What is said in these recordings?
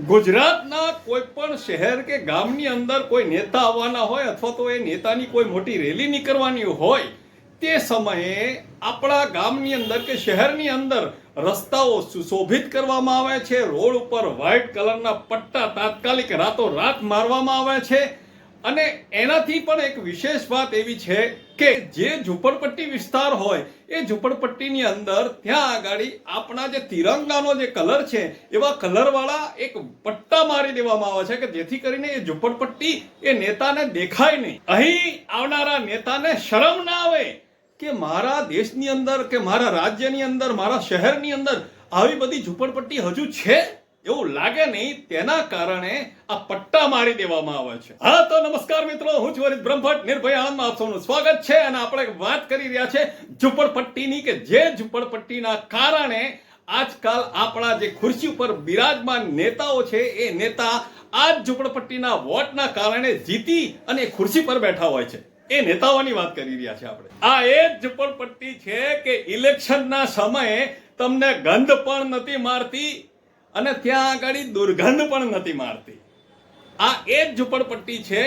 ગુજરાતના કોઈ પણ શહેર કે ગામની અંદર કોઈ નેતા આવવાના હોય અથવા તો એ નેતાની કોઈ મોટી રેલી નીકળવાની હોય તે સમયે આપણા ગામની અંદર કે શહેરની અંદર રસ્તાઓ સુશોભિત કરવામાં આવે છે. રોડ ઉપર વ્હાઇટ કલરના પટ્ટા તાત્કાલિક રાતોરાત મારવામાં આવે છે. અને એનાથી પણ એક વિશેષ વાત એવી છે કે જે ઝૂંપડપટ્ટી વિસ્તાર હોય એ ઝૂંપડપટ્ટીની અંદર ત્યાં આગળ આપણા જે તિરંગાનો જે કલર છે એવા કલરવાળા એક પટ્ટા મારી દેવામાં આવે છે કે જેથી કરીને એ ઝૂંપડપટ્ટી એ નેતાને દેખાય નહીં. અહીં આવનારા નેતાને શરમ ના આવે કે મારા દેશની અંદર કે મારા રાજ્યની અંદર મારા શહેરની અંદર આવી બધી ઝૂંપડપટ્ટી હજુ છે એવું લાગે નહીં. તેના કારણે આ પટ્ટા મારી દેવામાં આવે છે. હા તો નમસ્કાર મિત્રો, હું છું હરીશ બ્રહ્મભટ્ટ. નિર્ભય આનંદમાં આપ સૌનું સ્વાગત છે. અને આપણે વાત કરી રહ્યા છે ઝૂંપડપટ્ટીની કે જે ઝૂંપડપટ્ટીના કારણે આજકાલ આપણા જે ખુરશી ઉપર બિરાજમાન નેતાઓ છે એ નેતા આ જ ઝૂંપડપટ્ટીના વોટના કારણે જીતી અને ખુરશી પર બેઠા હોય છે. એ નેતાઓની વાત કરી રહ્યા છે આપણે. આ એ જ ઝૂંપડપટ્ટી છે કે ઇલેક્શનના સમયે તમને ગંધ પણ નથી મારતી અને ત્યાં આગળ દુર્ગંધ પણ નથી મારતી. આ એ જ ઝૂંપડપટ્ટી છે.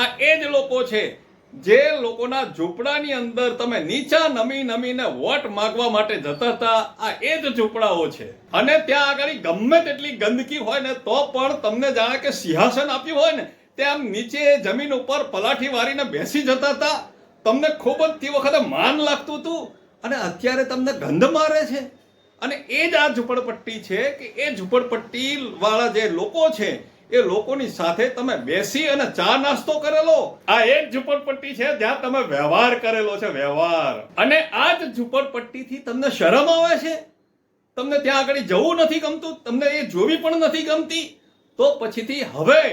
આ એ જ લોકો છે જે લોકોના ઝૂંપડાની અંદર તમે નીચા નમીને વોટ માંગવા માટે જતા હતા. આ એ જ ઝૂંપડાઓ છે. અને ત્યાં આગળ ગમે તેટલી ગંદકી હોય ને તો પણ તમને જાણે કે સિંહાસન આપ્યું હોય ને તેમ નીચે જમીન ઉપર પલાઠી વારીને બેસી જતા હતા. તમને ખૂબ જ તે વખતે માન લાગતું હતું અને અત્યારે તમને ગંધ મારે છે. અને એ જ આ ઝૂંપડપટ્ટી છે કે એ ઝૂંપડપટ્ટી વાળા જે લોકો છે એ લોકોની સાથે તમે બેસી અને ચા નાસ્તો કરેલો. આ એ જ ઝૂંપડપટ્ટી છે જ્યાં તમે વ્યવહાર કરેલો છે, વ્યવહાર. અને આ જ ઝૂંપડપટ્ટીથી તમને શરમ આવે છે? તમને ત્યાં આગળ જવું નથી ગમતું? તમને એ જોવી પણ નથી ગમતી? તો પછીથી હવે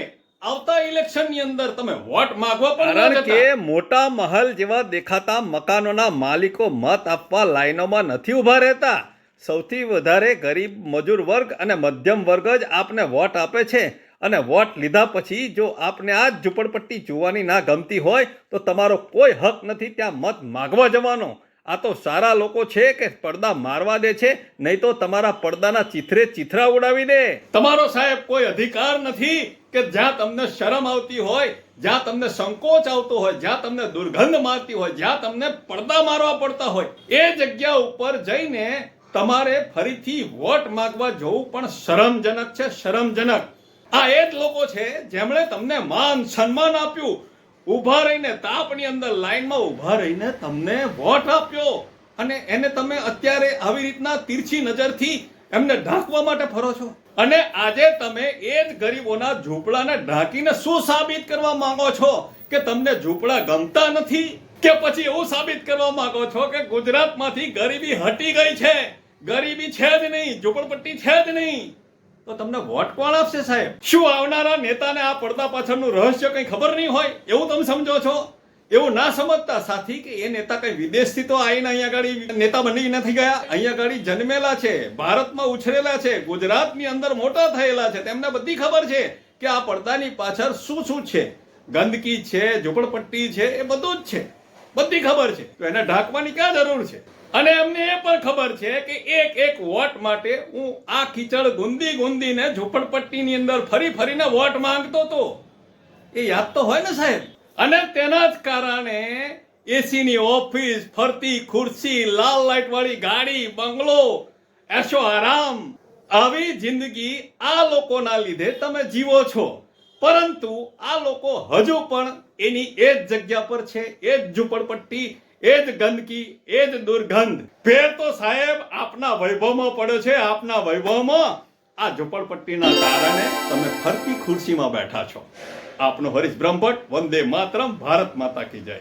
આવતા ઇલેક્શનની અંદર તમે વોટ માંગવા પણ કારણ કે મોટા મહલ જેવા દેખાતા મકાનોના માલિકો મત આપવા લાઈનોમાં નથી ઉભા રહેતા. સૌથી વધારે ગરીબ મજૂર વર્ગ અને મધ્યમ વર્ગ જ આપને વોટ આપે છે. અને વોટ લીધા પછી જો આપને આ જ ઝૂંપડપટ્ટી જોવાની ના ગમતી હોય તો તમારો કોઈ હક નથી ત્યાં મત માગવા જવાનો. આ તો સારા લોકો છે કે પડદા મારવા દે છે, નહીં તો તમારા પડદાના ચિથરે ચિથરા ઉડાવી દે. તમારો સાહેબ કોઈ અધિકાર નથી કે જ્યાં તમને શરમ આવતી હોય, જ્યાં તમને સંકોચ આવતો હોય, જ્યાં તમને દુર્ગંધ મારતી હોય, જ્યાં તમને પડદા મારવા પડતા હોય એ જગ્યા ઉપર જઈને તમારે ફરીથી વોટ માંગવા જવું પણ શરમજનક છે, શરમજનક. આ એ જ લોકો છે જેમણે તમને માન સન્માન આપ્યું, ઊભા રહીને તાપની અંદર લાઈનમાં ઊભા રહીને તમને વોટ આપ્યો અને એને તમે અત્યારે આવી રીતના તીરછી નજરથી એમને ઢાંકવા માટે ફરો છો. અને આજે તમે એ જ ગરીબોના ઝૂંપડાને ઢાંકીને શું સાબિત કરવા માંગો છો? કે તમને ઝૂંપડા ગમતા નથી? કે પછી એવું સાબિત કરવા માંગો છો કે ગુજરાતમાંથી ગરીબી હટી ગઈ છે, ગરીબી છે જ નહીં, ઝૂંપડપટ્ટી છે જ નહીં? તો તમને વોટ કોણ આપશે સાહેબ? શું આવનારા નેતાને આ પડદા પાછળનું રહસ્ય કંઈ ખબર નહીં હોય એવું તમે સમજો છો? એવું ના સમજતા સાથી કે એ નેતા કઈ વિદેશથી તો આવીને અહીંયા આગળ નેતા બની નથી ગયા. અહીંયા આગળ જન્મેલા છે, ભારતમાં ઉછરેલા છે, ગુજરાતની અંદર મોટા થયેલા છે. તેમને બધી ખબર છે કે આ પડદાની પાછળ શું શું છે. ગંદકી છે, ઝૂંપડપટ્ટી છે, એ બધું જ છે, બધી ખબર છે. તો એને ઢાંકવાની ક્યાં જરૂર છે? અને એમને એ પણ ખબર છે કે એક એક વોટ માટે હું આ કીચડ ગુંદીને ઝૂંપડપટ્ટીની અંદર ફરીને વોટ માંગતો હતો. એ યાદ તો હોય ને સાહેબ. અને તેના જ કારણે એસીની ઓફિસ, ફરતી ખુરશી, લાલ લાઈટ વાળી ગાડી, બંગલો, એશો આરામ, આવી જિંદગી આ લોકોના લીધે તમે જીવો છો. પરંતુ આ લોકો હજુ પણ એની એ જ જગ્યા પર છે, એ જ ઝૂંપડપટ્ટી, એ જ ગંદકી, એ જ દુર્ગંધ. ફેર તો સાહેબ આપના વૈભવમાં પડ્યો છે, આપના વૈભવમાં. આ ઝૂંપડપટ્ટીના કારણે તમે ફરતી ખુરશીમાં બેઠા છો. આપનો હરીશ બ્રહ્મભટ્ટ. વંદે માતરમ. ભારત માતા કી જય.